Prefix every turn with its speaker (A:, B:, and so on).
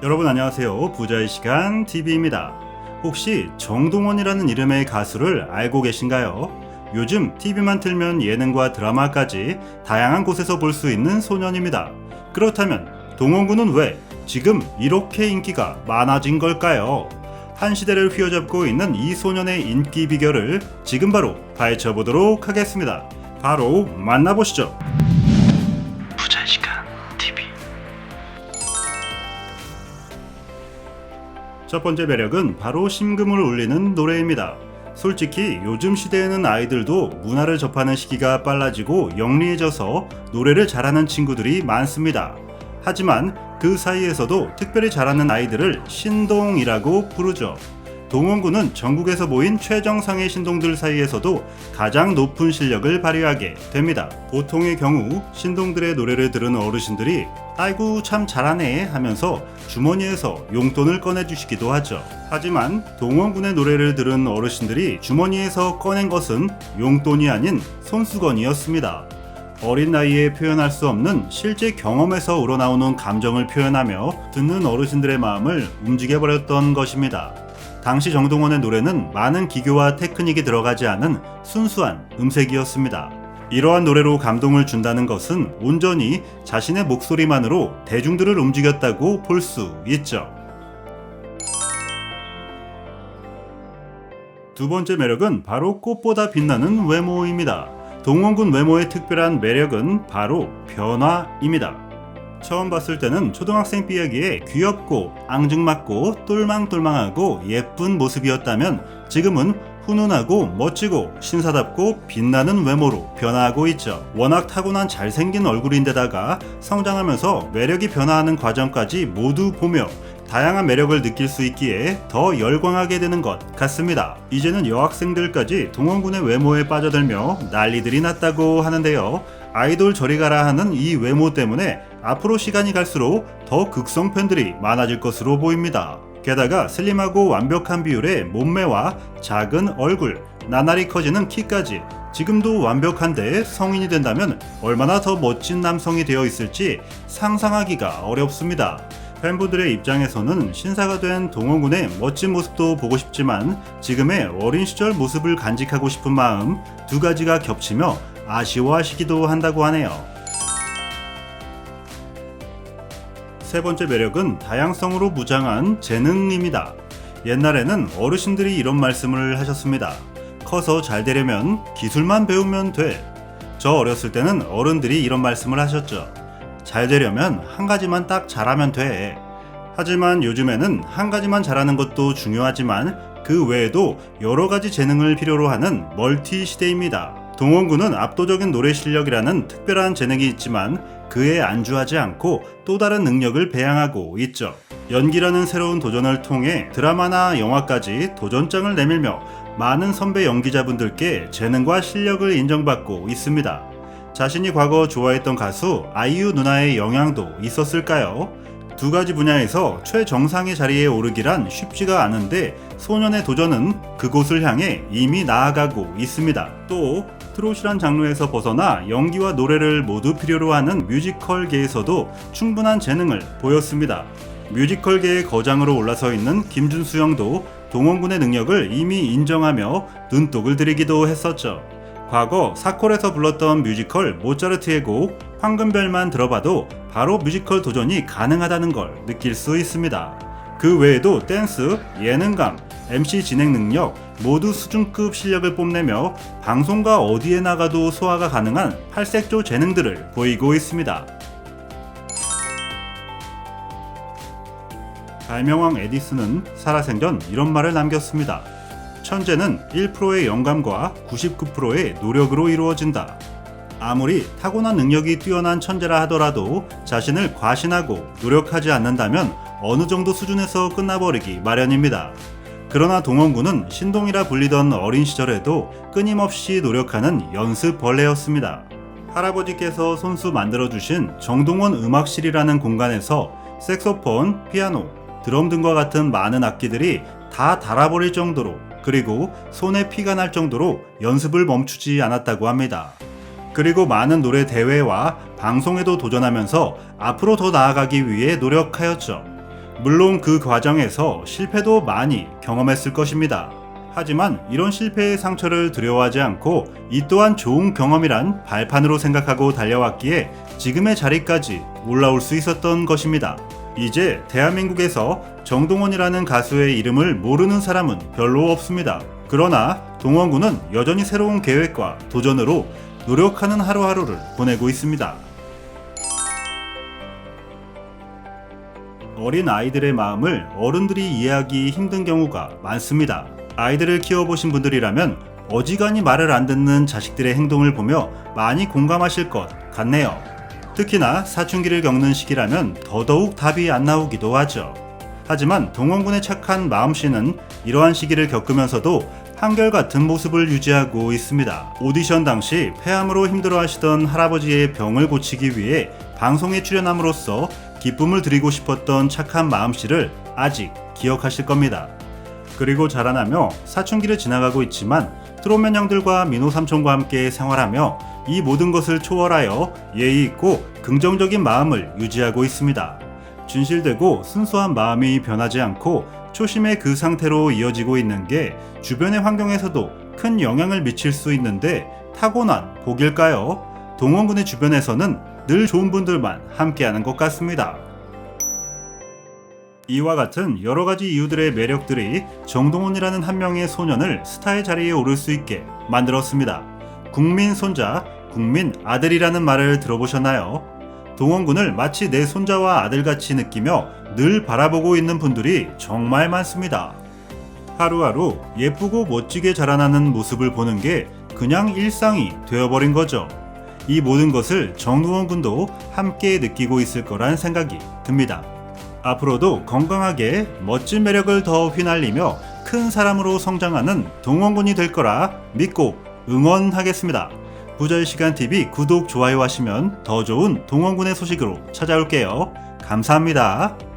A: 여러분 안녕하세요. 부자의 시간 TV입니다. 혹시 정동원이라는 이름의 가수를 알고 계신가요? 요즘 TV만 틀면 예능과 드라마까지 다양한 곳에서 볼 수 있는 소년입니다. 그렇다면 동원군은 왜 지금 이렇게 인기가 많아진 걸까요? 한 시대를 휘어잡고 있는 이 소년의 인기 비결을 지금 바로 파헤쳐 보도록 하겠습니다. 바로 만나보시죠. 부자의 시간 TV. 첫 번째 매력은 바로 심금을 울리는 노래입니다. 솔직히 요즘 시대에는 아이들도 문화를 접하는 시기가 빨라지고 영리해져서 노래를 잘하는 친구들이 많습니다. 하지만 그 사이에서도 특별히 잘하는 아이들을 신동이라고 부르죠. 동원군은 전국에서 모인 최정상의 신동들 사이에서도 가장 높은 실력을 발휘하게 됩니다. 보통의 경우 신동들의 노래를 들은 어르신들이 아이고 참 잘하네 하면서 주머니에서 용돈을 꺼내주시기도 하죠. 하지만 동원군의 노래를 들은 어르신들이 주머니에서 꺼낸 것은 용돈이 아닌 손수건이었습니다. 어린 나이에 표현할 수 없는 실제 경험에서 우러나오는 감정을 표현하며 듣는 어르신들의 마음을 움직여버렸던 것입니다. 당시 정동원의 노래는 많은 기교와 테크닉이 들어가지 않은 순수한 음색이었습니다. 이러한 노래로 감동을 준다는 것은 온전히 자신의 목소리만으로 대중들을 움직였다고 볼 수 있죠. 두 번째 매력은 바로 꽃보다 빛나는 외모입니다. 동원군 외모의 특별한 매력은 바로 변화입니다. 처음 봤을 때는 초등학생 삐약이에 귀엽고 앙증맞고 똘망똘망하고 예쁜 모습이었다면 지금은 훈훈하고 멋지고 신사답고 빛나는 외모로 변화하고 있죠. 워낙 타고난 잘생긴 얼굴인데다가 성장하면서 매력이 변화하는 과정까지 모두 보며 다양한 매력을 느낄 수 있기에 더 열광하게 되는 것 같습니다. 이제는 여학생들까지 동원군의 외모에 빠져들며 난리들이 났다고 하는데요. 아이돌 저리 가라 하는 이 외모 때문에 앞으로 시간이 갈수록 더 극성 팬들이 많아질 것으로 보입니다. 게다가 슬림하고 완벽한 비율의 몸매와 작은 얼굴, 나날이 커지는 키까지 지금도 완벽한데 성인이 된다면 얼마나 더 멋진 남성이 되어 있을지 상상하기가 어렵습니다. 팬분들의 입장에서는 신사가 된 동원군의 멋진 모습도 보고 싶지만 지금의 어린 시절 모습을 간직하고 싶은 마음 두 가지가 겹치며 아쉬워하시기도 한다고 하네요. 세 번째 매력은 다양성으로 무장한 재능입니다. 옛날에는 어르신들이 이런 말씀을 하셨습니다. 커서 잘 되려면 기술만 배우면 돼. 저 어렸을 때는 어른들이 이런 말씀을 하셨죠. 잘 되려면 한 가지만 딱 잘하면 돼. 하지만 요즘에는 한 가지만 잘하는 것도 중요하지만 그 외에도 여러 가지 재능을 필요로 하는 멀티 시대입니다. 동원군은 압도적인 노래 실력이라는 특별한 재능이 있지만 그에 안주하지 않고 또 다른 능력을 배양하고 있죠. 연기라는 새로운 도전을 통해 드라마나 영화까지 도전장을 내밀며 많은 선배 연기자분들께 재능과 실력을 인정받고 있습니다. 자신이 과거 좋아했던 가수 아이유 누나의 영향도 있었을까요? 두 가지 분야에서 최정상의 자리에 오르기란 쉽지가 않은데 소년의 도전은 그곳을 향해 이미 나아가고 있습니다. 또 트롯이란 장르에서 벗어나 연기와 노래를 모두 필요로 하는 뮤지컬계에서도 충분한 재능을 보였습니다. 뮤지컬계의 거장으로 올라서 있는 김준수 형도 동원군의 능력을 이미 인정하며 눈독을 들이기도 했었죠. 과거 사콜에서 불렀던 뮤지컬 모차르트의 곡 황금별만 들어봐도 바로 뮤지컬 도전이 가능하다는 걸 느낄 수 있습니다. 그 외에도 댄스, 예능감, MC 진행 능력 모두 수준급 실력을 뽐내며 방송과 어디에 나가도 소화가 가능한 팔색조 재능들을 보이고 있습니다. 발명왕 에디슨은 살아생전 이런 말을 남겼습니다. 천재는 1%의 영감과 99%의 노력으로 이루어진다. 아무리 타고난 능력이 뛰어난 천재라 하더라도 자신을 과신하고 노력하지 않는다면 어느 정도 수준에서 끝나버리기 마련입니다. 그러나 동원군은 신동이라 불리던 어린 시절에도 끊임없이 노력하는 연습벌레였습니다. 할아버지께서 손수 만들어주신 정동원 음악실이라는 공간에서 색소폰, 피아노, 드럼 등과 같은 많은 악기들이 다 닳아버릴 정도로 그리고 손에 피가 날 정도로 연습을 멈추지 않았다고 합니다. 그리고 많은 노래 대회와 방송에도 도전하면서 앞으로 더 나아가기 위해 노력하였죠. 물론 그 과정에서 실패도 많이 경험했을 것입니다. 하지만 이런 실패의 상처를 두려워하지 않고 이 또한 좋은 경험이란 발판으로 생각하고 달려왔기에 지금의 자리까지 올라올 수 있었던 것입니다. 이제 대한민국에서 정동원이라는 가수의 이름을 모르는 사람은 별로 없습니다. 그러나 동원군은 여전히 새로운 계획과 도전으로 노력하는 하루하루를 보내고 있습니다. 어린 아이들의 마음을 어른들이 이해하기 힘든 경우가 많습니다. 아이들을 키워보신 분들이라면 어지간히 말을 안 듣는 자식들의 행동을 보며 많이 공감하실 것 같네요. 특히나 사춘기를 겪는 시기라면 더더욱 답이 안 나오기도 하죠. 하지만 동원군의 착한 마음씨는 이러한 시기를 겪으면서도 한결같은 모습을 유지하고 있습니다. 오디션 당시 폐암으로 힘들어하시던 할아버지의 병을 고치기 위해 방송에 출연함으로써 기쁨을 드리고 싶었던 착한 마음씨를 아직 기억하실 겁니다. 그리고 자라나며 사춘기를 지나가고 있지만 트롯맨 형들과 민호 삼촌과 함께 생활하며 이 모든 것을 초월하여 예의 있고 긍정적인 마음을 유지하고 있습니다. 진실되고 순수한 마음이 변하지 않고 초심의 그 상태로 이어지고 있는 게 주변의 환경에서도 큰 영향을 미칠 수 있는데 타고난 복일까요? 동원군의 주변에서는 늘 좋은 분들만 함께하는 것 같습니다. 이와 같은 여러가지 이유들의 매력들이 정동원이라는 한 명의 소년을 스타의 자리에 오를 수 있게 만들었습니다. 국민 손자, 국민 아들이라는 말을 들어보셨나요? 동원군을 마치 내 손자와 아들같이 느끼며 늘 바라보고 있는 분들이 정말 많습니다. 하루하루 예쁘고 멋지게 자라나는 모습을 보는 게 그냥 일상이 되어버린 거죠. 이 모든 것을 정동원군도 함께 느끼고 있을 거란 생각이 듭니다. 앞으로도 건강하게 멋진 매력을 더 휘날리며 큰 사람으로 성장하는 동원군이 될 거라 믿고 응원하겠습니다. 부자유시간TV 구독, 좋아요 하시면 더 좋은 동원군의 소식으로 찾아올게요. 감사합니다.